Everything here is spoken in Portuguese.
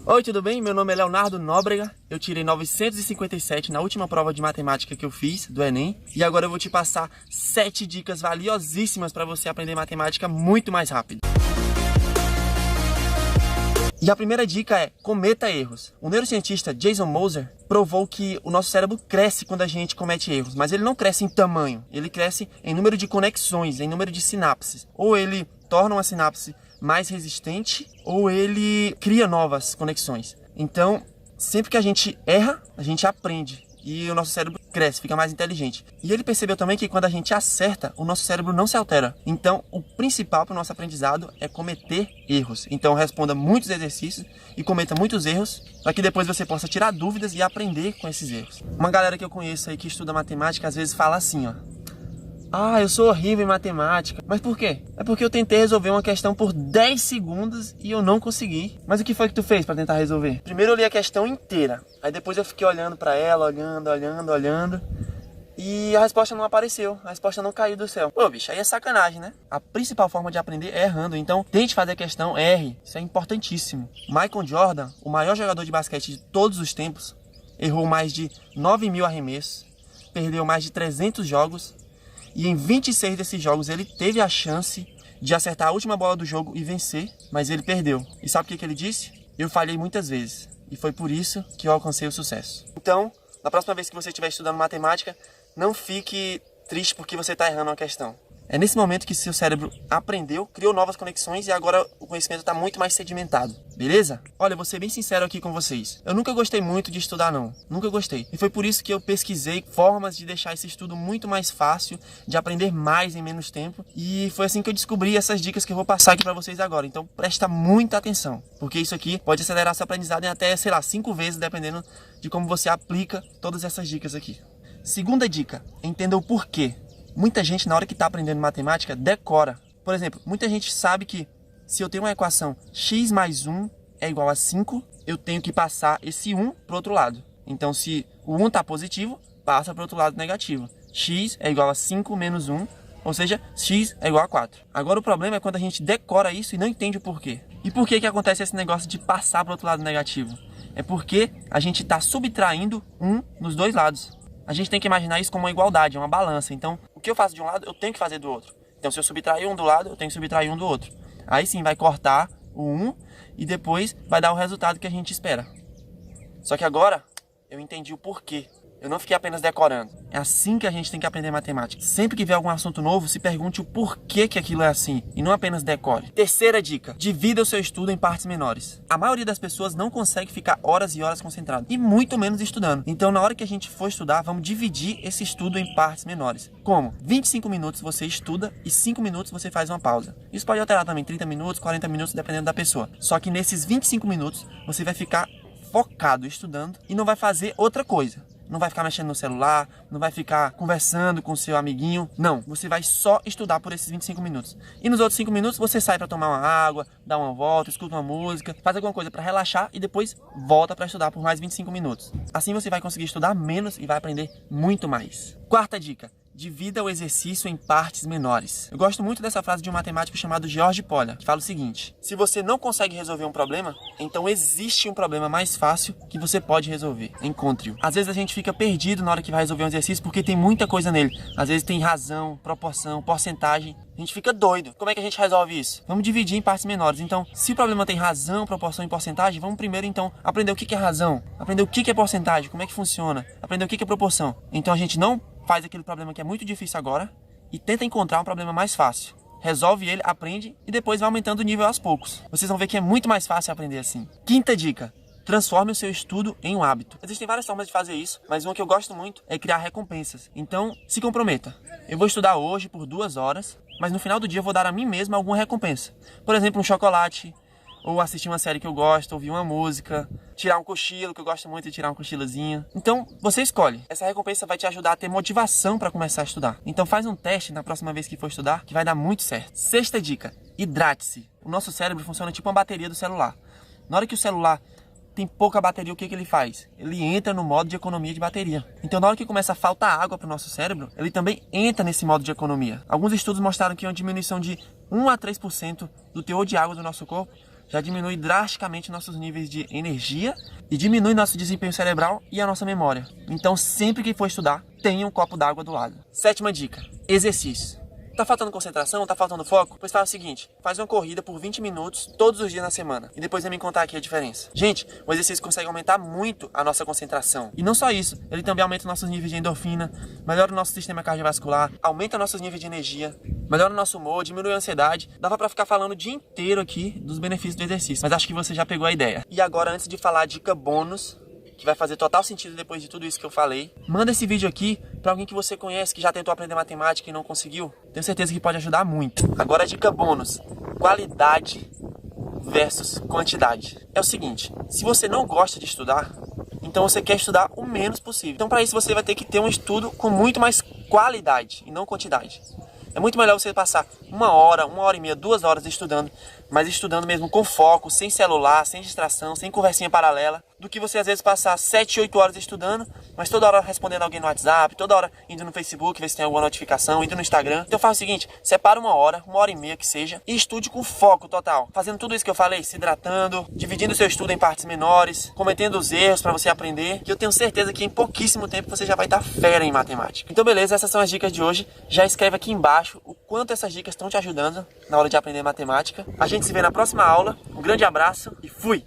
Oi, tudo bem? Meu nome é Leonardo Nóbrega, eu tirei 957 na última prova de matemática que eu fiz, do Enem, e agora eu vou te passar 7 dicas valiosíssimas para você aprender matemática muito mais rápido. E a primeira dica é: cometa erros. O neurocientista Jason Moser provou que o nosso cérebro cresce quando a gente comete erros, mas ele não cresce em tamanho, ele cresce em número de conexões, em número de sinapses. Ou ele torna uma sinapse mais resistente, ou ele cria novas conexões. Então, sempre que a gente erra, a gente aprende. E o nosso cérebro cresce, fica mais inteligente. E ele percebeu também que quando a gente acerta, o nosso cérebro não se altera. Então, o principal para o nosso aprendizado é cometer erros. Então, responda muitos exercícios e cometa muitos erros, para que depois você possa tirar dúvidas e aprender com esses erros. Uma galera que eu conheço aí que estuda matemática, às vezes fala assim, ó: ah, eu sou horrível em matemática. Mas por quê? É porque eu tentei resolver uma questão por 10 segundos e eu não consegui. Mas o que foi que tu fez para tentar resolver? Primeiro eu li a questão inteira. Aí depois eu fiquei olhando para ela, olhando. E a resposta não apareceu. A resposta não caiu do céu. Pô, bicho, aí é sacanagem, né? A principal forma de aprender é errando. Então, tente fazer a questão, erre. Isso é importantíssimo. Michael Jordan, o maior jogador de basquete de todos os tempos, errou mais de 9.000 arremessos, perdeu mais de 300 jogos. E em 26 desses jogos ele teve a chance de acertar a última bola do jogo e vencer, mas ele perdeu. E sabe o que ele disse? Eu falhei muitas vezes e foi por isso que eu alcancei o sucesso. Então, na próxima vez que você estiver estudando matemática, não fique triste porque você está errando uma questão. É nesse momento que seu cérebro aprendeu, criou novas conexões e agora o conhecimento está muito mais sedimentado. Beleza? Olha, eu vou ser bem sincero aqui com vocês. Eu nunca gostei muito de estudar, não. Nunca gostei. E foi por isso que eu pesquisei formas de deixar esse estudo muito mais fácil, de aprender mais em menos tempo. E foi assim que eu descobri essas dicas que eu vou passar aqui para vocês agora. Então presta muita atenção, porque isso aqui pode acelerar seu aprendizado em até, 5 vezes, dependendo de como você aplica todas essas dicas aqui. Segunda dica: entenda o porquê. Muita gente, na hora que está aprendendo matemática, decora. Por exemplo, muita gente sabe que se eu tenho uma equação x mais 1 é igual a 5, eu tenho que passar esse 1 para o outro lado. Então, se o 1 está positivo, passa para o outro lado negativo. X é igual a 5 menos 1, ou seja, x é igual a 4. Agora, o problema é quando a gente decora isso e não entende o porquê. E por que acontece esse negócio de passar para o outro lado negativo? É porque a gente está subtraindo 1 nos dois lados. A gente tem que imaginar isso como uma igualdade, uma balança. Então, o que eu faço de um lado, eu tenho que fazer do outro. Então, se eu subtrair um do lado, eu tenho que subtrair um do outro. Aí sim, vai cortar o 1 e depois vai dar o resultado que a gente espera. Só que agora, eu entendi o porquê. Eu não fiquei apenas decorando. É assim que a gente tem que aprender matemática. Sempre que vê algum assunto novo, se pergunte o porquê que aquilo é assim e não apenas decore. Terceira dica: divida o seu estudo em partes menores. A maioria das pessoas não consegue ficar horas e horas concentrado, e muito menos estudando. Então, na hora que a gente for estudar, vamos dividir esse estudo em partes menores. Como? 25 minutos você estuda e 5 minutos você faz uma pausa. Isso pode alterar também 30 minutos, 40 minutos, dependendo da pessoa. Só que nesses 25 minutos, você vai ficar focado estudando e não vai fazer outra coisa. Não vai ficar mexendo no celular, não vai ficar conversando com seu amiguinho. Não, você vai só estudar por esses 25 minutos. E nos outros 5 minutos você sai para tomar uma água, dá uma volta, escuta uma música, faz alguma coisa para relaxar e depois volta para estudar por mais 25 minutos. Assim você vai conseguir estudar menos e vai aprender muito mais. Quarta dica: divida o exercício em partes menores. Eu gosto muito dessa frase de um matemático chamado George Polya, que fala o seguinte: se você não consegue resolver um problema, então existe um problema mais fácil que você pode resolver. Encontre-o. Às vezes a gente fica perdido na hora que vai resolver um exercício porque tem muita coisa nele. Às vezes tem razão, proporção, porcentagem. A gente fica doido. Como é que a gente resolve isso? Vamos dividir em partes menores. Então, se o problema tem razão, proporção e porcentagem, vamos primeiro então aprender o que é razão, aprender o que é porcentagem, como é que funciona, aprender o que é proporção. Então a gente não faz aquele problema que é muito difícil agora e tenta encontrar um problema mais fácil. Resolve ele, aprende e depois vai aumentando o nível aos poucos. Vocês vão ver que é muito mais fácil aprender assim. Quinta dica: transforme o seu estudo em um hábito. Existem várias formas de fazer isso, mas uma que eu gosto muito é criar recompensas. Então, se comprometa. Eu vou estudar hoje por 2 horas, mas no final do dia eu vou dar a mim mesmo alguma recompensa. Por exemplo, um chocolate, ou assistir uma série que eu gosto, ouvir uma música, tirar um cochilo, que eu gosto muito de tirar um cochilozinho. Então, você escolhe. Essa recompensa vai te ajudar a ter motivação para começar a estudar. Então, faz um teste na próxima vez que for estudar, que vai dar muito certo. Sexta dica: hidrate-se. O nosso cérebro funciona tipo uma bateria do celular. Na hora que o celular tem pouca bateria, o que ele faz? Ele entra no modo de economia de bateria. Então, na hora que começa a faltar água para o nosso cérebro, ele também entra nesse modo de economia. Alguns estudos mostraram que uma diminuição de 1 a 3% do teor de água do nosso corpo já diminui drasticamente nossos níveis de energia e diminui nosso desempenho cerebral e a nossa memória. Então, sempre que for estudar, tenha um copo d'água do lado. 7ª dica: exercício. Tá faltando concentração? Tá faltando foco? Pois faz o seguinte, faz uma corrida por 20 minutos todos os dias na semana. E depois vem me contar aqui a diferença. Gente, o exercício consegue aumentar muito a nossa concentração. E não só isso, ele também aumenta nossos níveis de endorfina, melhora o nosso sistema cardiovascular, aumenta nossos níveis de energia, melhora o nosso humor, diminui a ansiedade. Dava pra ficar falando o dia inteiro aqui dos benefícios do exercício, mas acho que você já pegou a ideia. E agora, antes de falar a dica bônus, que vai fazer total sentido depois de tudo isso que eu falei, manda esse vídeo aqui para alguém que você conhece, que já tentou aprender matemática e não conseguiu. Tenho certeza que pode ajudar muito. Agora a dica bônus: qualidade versus quantidade. É o seguinte, se você não gosta de estudar, então você quer estudar o menos possível. Então para isso você vai ter que ter um estudo com muito mais qualidade e não quantidade. É muito melhor você passar 1 hora, 1h30, 2 horas estudando, mas estudando mesmo com foco, sem celular, sem distração, sem conversinha paralela, do que você às vezes passar 7, 8 horas estudando, mas toda hora respondendo alguém no WhatsApp, toda hora indo no Facebook, ver se tem alguma notificação, indo no Instagram. Então faz o seguinte, separa 1 hora, 1h30 que seja, e estude com foco total. Fazendo tudo isso que eu falei, se hidratando, dividindo o seu estudo em partes menores, cometendo os erros para você aprender, que eu tenho certeza que em pouquíssimo tempo você já vai estar fera em matemática. Então beleza, essas são as dicas de hoje. Já escreve aqui embaixo o quanto essas dicas estão te ajudando na hora de aprender matemática. A gente se vê na próxima aula. Um grande abraço e fui!